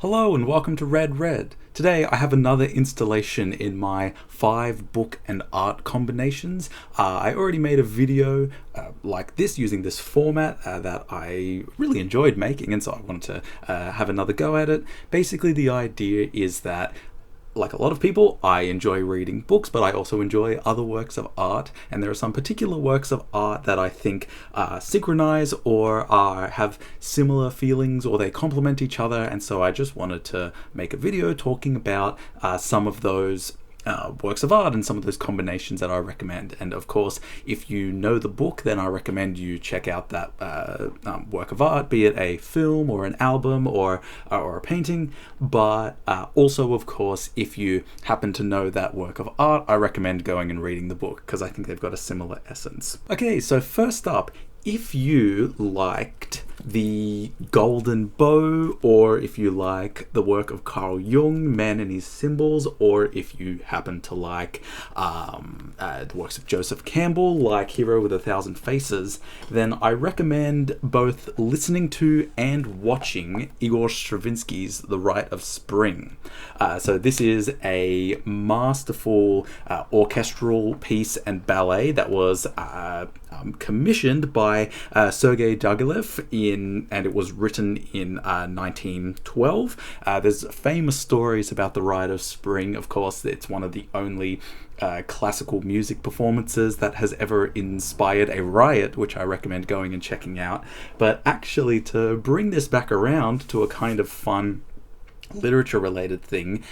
Hello and welcome to Red Red. Today I have another installation in my 5 book and art combinations. I already made a video like this using this format that I really enjoyed making, and so I wanted to have another go at it. Basically the idea is that, like a lot of people, I enjoy reading books, but I also enjoy other works of art, and there are some particular works of art that I think synchronize or have similar feelings, or they complement each other, and so I just wanted to make a video talking about some of those works of art and some of those combinations that I recommend. And of course, if you know the book, then I recommend you check out that work of art, be it a film or an album or a painting. But also, of course, if you happen to know that work of art, I recommend going and reading the book because I think they've got a similar essence. Okay, so first up, if you liked The Golden Bow, or if you like the work of Carl Jung, Man and His Symbols, or if you happen to like the works of Joseph Campbell, like Hero with a Thousand Faces, then I recommend both listening to and watching Igor Stravinsky's The Rite of Spring. So this is a masterful orchestral piece and ballet that was commissioned by Sergei Diaghilev and it was written in 1912. There's famous stories about The Rite of Spring. Of course, it's one of the only classical music performances that has ever inspired a riot, which I recommend going and checking out. But actually, to bring this back around to a kind of fun literature-related thing,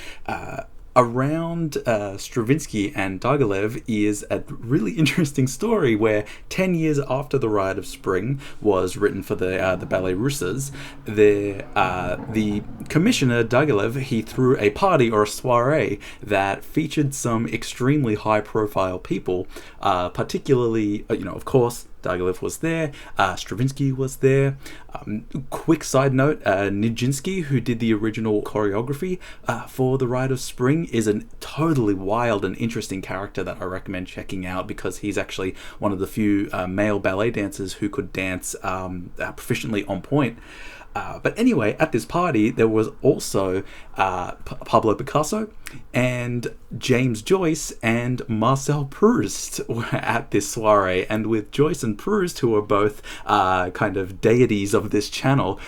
around Stravinsky and Diaghilev is a really interesting story where 10 years after The Rite of Spring was written for the Ballet Russes, the commissioner Diaghilev, he threw a party or a soiree that featured some extremely high-profile people, particularly, of course, Diaghilev was there, Stravinsky was there. Quick side note, Nijinsky, who did the original choreography for The Rite of Spring, is a totally wild and interesting character that I recommend checking out because he's actually one of the few male ballet dancers who could dance proficiently on point. But anyway, at this party, there was also Pablo Picasso and James Joyce and Marcel Proust were at this soiree. And with Joyce and Proust, who are both kind of deities of this channel,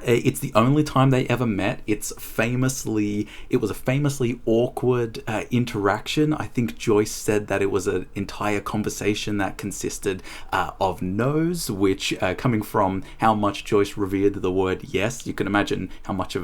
it's the only time they ever met. It was a famously awkward interaction. I think Joyce said that it was an entire conversation that consisted of no's, which coming from how much Joyce revered the word yes, you can imagine how much of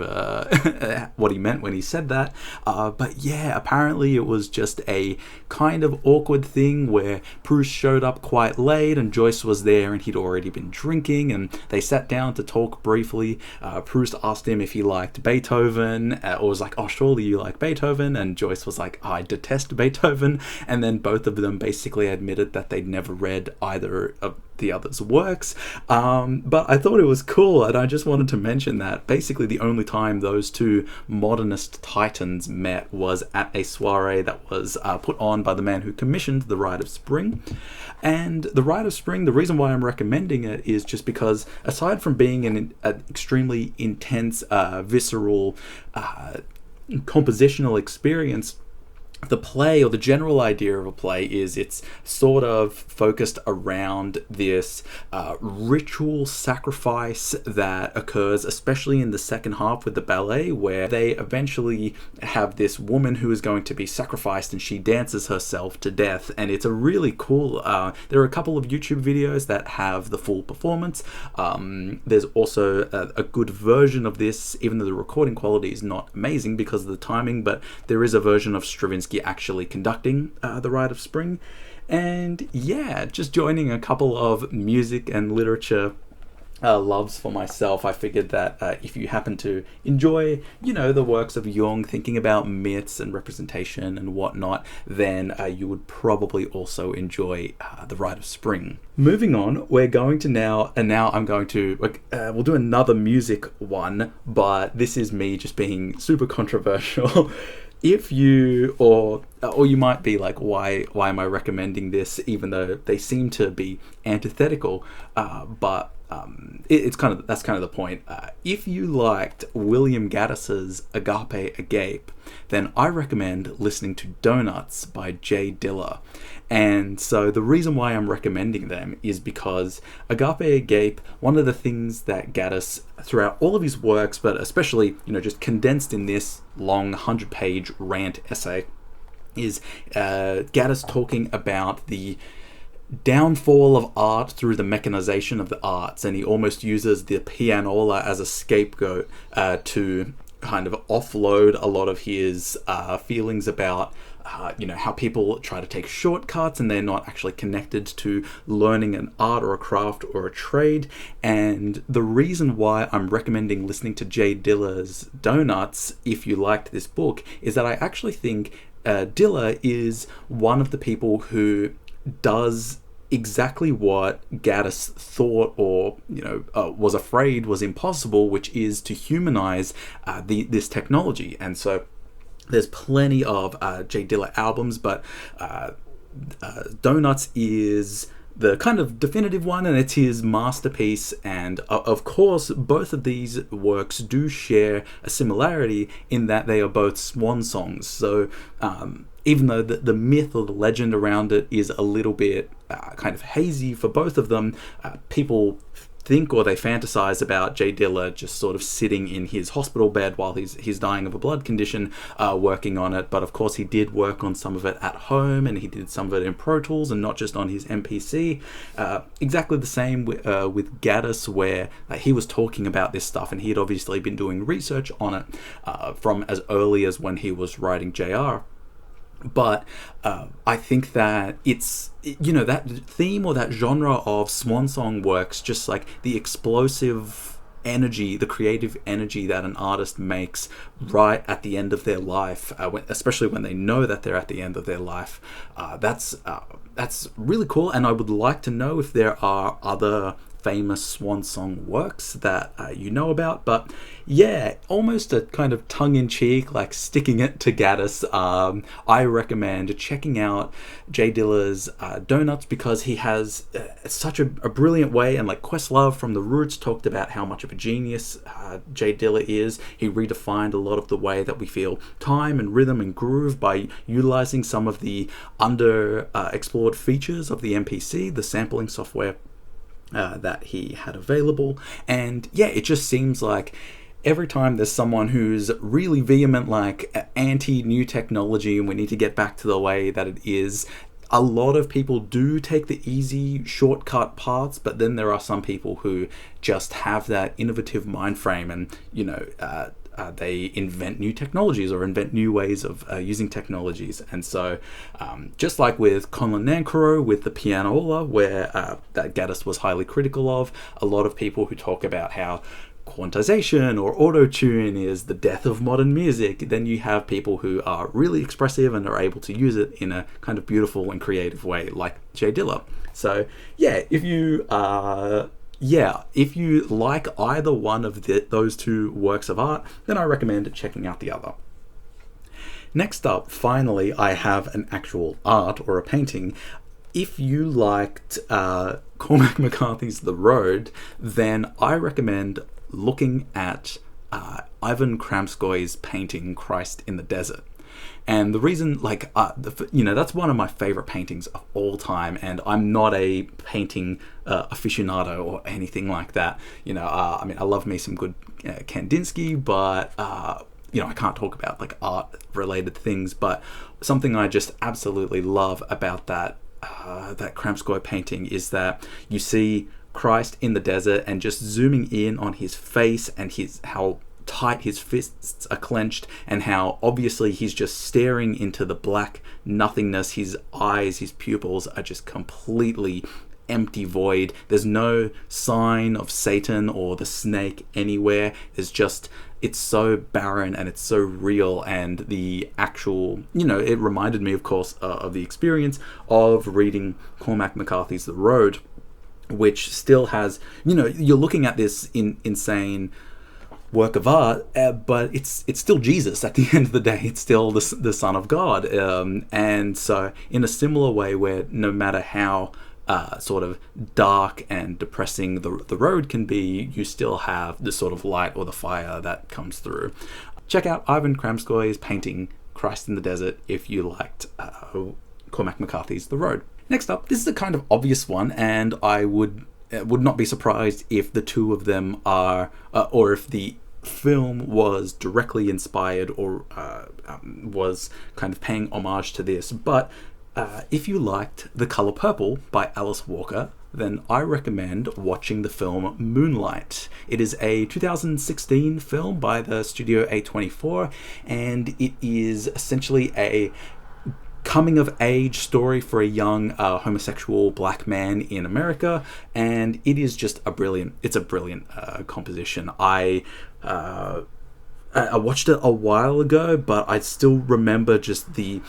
what he meant when he said that. But yeah, apparently it was just a kind of awkward thing where Proust showed up quite late and Joyce was there and he'd already been drinking, and they sat down to talk briefly. Proust asked him if he liked Beethoven, or was like, "Oh, surely you like Beethoven?" And Joyce was like, "I detest Beethoven." And then both of them basically admitted that they'd never read either of the other's works. But I thought it was cool, and I just wanted to mention that basically the only time those two modernist titans met was at a soiree that was put on by the man who commissioned The Rite of Spring. And The Rite of Spring, the reason why I'm recommending it is just because, aside from being an extremely intense, visceral, compositional experience, the play, or the general idea of a play, is it's sort of focused around this ritual sacrifice that occurs, especially in the second half with the ballet, where they eventually have this woman who is going to be sacrificed and she dances herself to death. And it's a really cool, there are a couple of YouTube videos that have the full performance. There's also a good version of this, even though the recording quality is not amazing because of the timing, but there is a version of Stravinsky actually conducting The Rite of Spring. And yeah, just joining a couple of music and literature loves for myself, I figured that if you happen to enjoy, the works of Jung, thinking about myths and representation and whatnot, then you would probably also enjoy The Rite of Spring. Moving on, we're going to now I'm going to, we'll do another music one, but this is me just being super controversial. If you, or you might be like, why am I recommending this, even though they seem to be antithetical, but it's kind of, that's kind of the point. If you liked William Gaddis's Agape Agape, then I recommend listening to Donuts by J Dilla. And so the reason why I'm recommending them is because Agape Agape, one of the things that Gaddis, throughout all of his works, but especially, just condensed in this long 100-page rant essay, is Gaddis talking about the downfall of art through the mechanization of the arts, and he almost uses the pianola as a scapegoat to kind of offload a lot of his feelings about how people try to take shortcuts and they're not actually connected to learning an art or a craft or a trade. And the reason why I'm recommending listening to J Dilla's Donuts, if you liked this book, is that I actually think Dilla is one of the people who does exactly what Gaddis thought or was afraid was impossible, which is to humanize this technology. And so there's plenty of J Dilla albums, but Donuts is the kind of definitive one, and it's his masterpiece. And of course, both of these works do share a similarity in that they are both swan songs. So even though the myth or the legend around it is a little bit kind of hazy for both of them, people think or they fantasize about J Dilla just sort of sitting in his hospital bed while he's dying of a blood condition, working on it. But of course he did work on some of it at home, and he did some of it in Pro Tools and not just on his MPC. Exactly the same with Gaddis, where he was talking about this stuff, and he had obviously been doing research on it from as early as when he was writing JR. But I think that it's, that theme or that genre of swan song works, just like the explosive energy, the creative energy that an artist makes right at the end of their life, especially when they know that they're at the end of their life. That's really cool, and I would like to know if there are other famous swan song works that you know about. But yeah, almost a kind of tongue-in-cheek, like sticking it to Gaddis, I recommend checking out J Dilla's Donuts, because he has such a brilliant way, and like Questlove from The Roots talked about how much of a genius J Dilla is. He redefined a lot of the way that we feel time and rhythm and groove by utilizing some of the explored features of the MPC, the sampling software that he had available. And yeah, it just seems like every time there's someone who's really vehement, like anti-new technology, and we need to get back to the way that it is, a lot of people do take the easy shortcut paths, but then there are some people who just have that innovative mind frame, and they invent new technologies or invent new ways of using technologies. And so just like with Conlon Nancarrow with the pianola, where that Gaddis was highly critical of, a lot of people who talk about how quantization or auto-tune is the death of modern music, then you have people who are really expressive and are able to use it in a kind of beautiful and creative way, like J Dilla. So yeah, if you like either one of those two works of art, then I recommend checking out the other. Next up, finally, I have an actual art or a painting. If you liked Cormac McCarthy's The Road, then I recommend looking at Ivan Kramskoi's painting Christ in the Desert. And the reason, that's one of my favorite paintings of all time, and I'm not a painting aficionado or anything like that. I love me some good Kandinsky, but I can't talk about like art related things. But something I just absolutely love about that Kramskoi painting is that you see Christ in the desert, and just zooming in on his face and how tight his fists are clenched, and how obviously he's just staring into the black nothingness. His eyes, his pupils are just completely empty void. There's no sign of Satan or the snake anywhere. It's so barren and it's so real. And the actual, it reminded me, of course, of the experience of reading Cormac McCarthy's The Road, which still has, you're looking at this insane work of art, but it's still Jesus at the end of the day. It's still the Son of God. And so in a similar way, where no matter how sort of dark and depressing the road can be, you still have the sort of light or the fire that comes through. Check out Ivan Kramskoi's painting Christ in the Desert if you liked Cormac McCarthy's The Road. Next up, this is a kind of obvious one, and I would not be surprised if the two of them are, or if the film was directly inspired or was kind of paying homage to this. But if you liked The Color Purple by Alice Walker, then I recommend watching the film Moonlight. It is a 2016 film by the studio A24, and it is essentially a coming-of-age story for a young homosexual black man in America, and it is just a brilliant composition. I watched it a while ago, but I still remember just the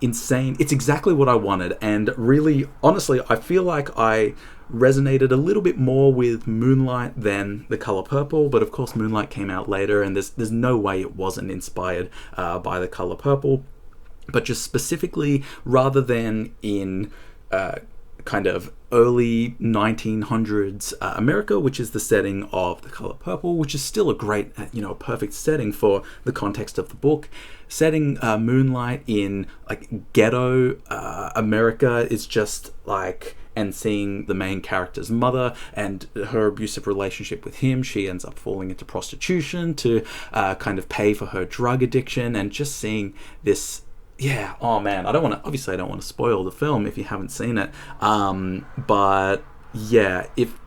insane. It's exactly what I wanted, and really, honestly, I feel like I resonated a little bit more with Moonlight than The Color Purple, but of course Moonlight came out later, and there's no way it wasn't inspired by The Color Purple. But just specifically, rather than in kind of early 1900s America, which is the setting of The Color Purple, which is still a great, perfect setting for the context of the book. Setting Moonlight in ghetto America is just and seeing the main character's mother and her abusive relationship with him. She ends up falling into prostitution to kind of pay for her drug addiction, and just seeing this. Yeah, oh man, I don't want to spoil the film if you haven't seen it. But yeah, if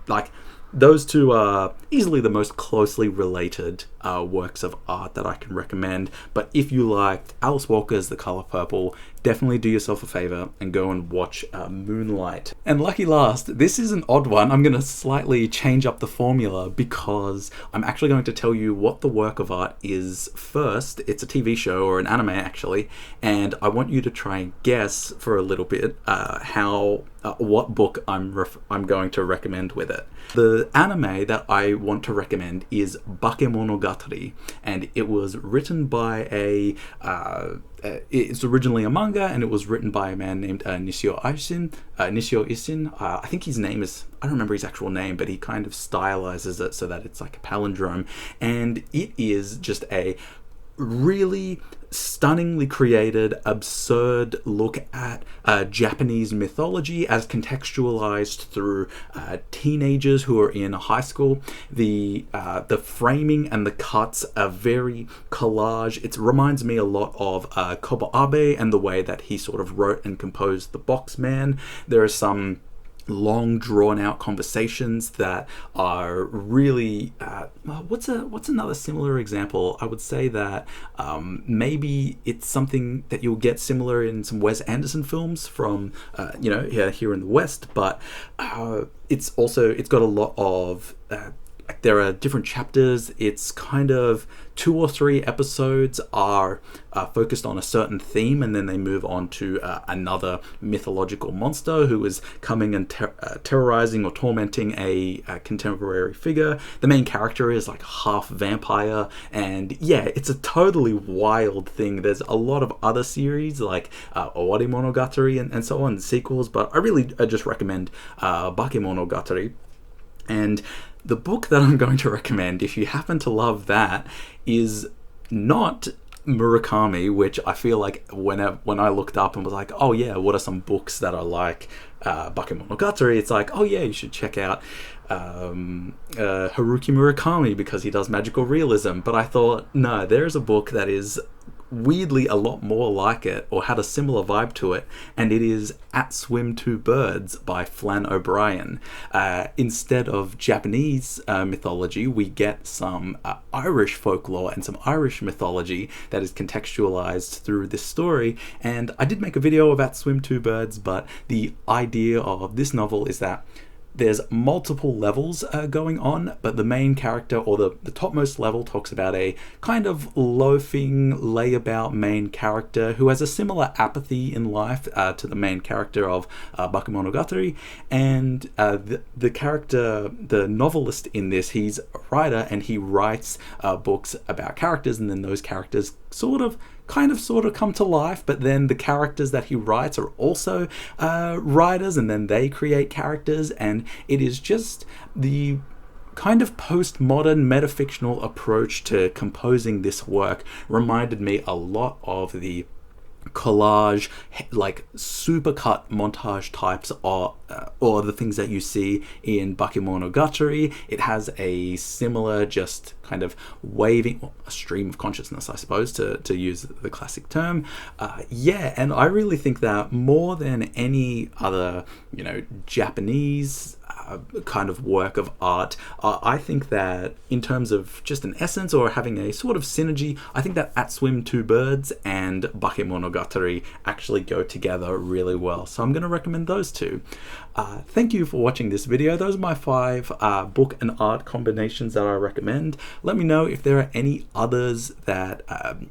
those two are easily the most closely related works of art that I can recommend. But if you liked Alice Walker's The Color Purple, definitely do yourself a favor and go and watch Moonlight. And lucky last, this is an odd one. I'm going to slightly change up the formula because I'm actually going to tell you what the work of art is first. It's a TV show, or an anime actually, and I want you to try and guess for a little bit what book I'm going to recommend with it. The anime that I want to recommend is Bakemonogatari, and it was written by it's originally a manga, and it was written by a man named Nisioisn. I think his name is, I don't remember his actual name, but he kind of stylizes it so that it's like a palindrome, and it is just a really stunningly created, absurd look at Japanese mythology as contextualized through teenagers who are in high school. The framing and the cuts are very collage. It reminds me a lot of Kobo Abe and the way that he sort of wrote and composed The Boxman. There are some long drawn out conversations that are really what's another similar example? I would say that maybe it's something that you'll get similar in some Wes Anderson films from here in the West, but it's got a lot of there are different chapters. It's kind of 2 or 3 episodes are focused on a certain theme, and then they move on to another mythological monster who is coming and terrorizing or tormenting a contemporary figure. The main character is half vampire, and yeah, it's a totally wild thing. There's a lot of other series like Owari Monogatari and so on, sequels, but I just recommend Bakemonogatari. And the book that I'm going to recommend, if you happen to love that, is not Murakami, which I feel like when I looked up and was like, oh yeah, what are some books that are like Bakemonogatari? It's like, oh yeah, you should check out Haruki Murakami because he does magical realism. But I thought, no, there's a book that is weirdly a lot more like it, or had a similar vibe to it, and it is At Swim Two Birds by Flann O'Brien. Instead of Japanese mythology, we get some Irish folklore and some Irish mythology that is contextualized through this story. And I did make a video of At Swim Two Birds, but the idea of this novel is that there's multiple levels going on, but the main character, or the topmost level, talks about a kind of loafing, layabout main character who has a similar apathy in life to the main character of Bakemonogatari. And the character, the novelist in this, he's writer, and he writes books about characters, and then those characters kind of come to life, but then the characters that he writes are also writers, and then they create characters, and it is just the kind of postmodern metafictional approach to composing this work reminded me a lot of the collage, like supercut montage types, or the things that you see in Bakemonogatari. It has a similar, just kind of waving, a stream of consciousness, I suppose, to use the classic term. Yeah, and I really think that more than any other, Japanese kind of work of art, I think that in terms of just an essence or having a sort of synergy, I think that At Swim Two Birds and Bakemonogatari actually go together really well. So I'm going to recommend those two. Thank you for watching this video. Those are my 5 book and art combinations that I recommend. Let me know if there are any others that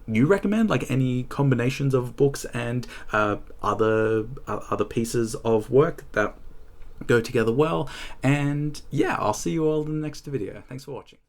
you recommend, like any combinations of books and other pieces of work that go together well. And yeah, I'll see you all in the next video. Thanks for watching.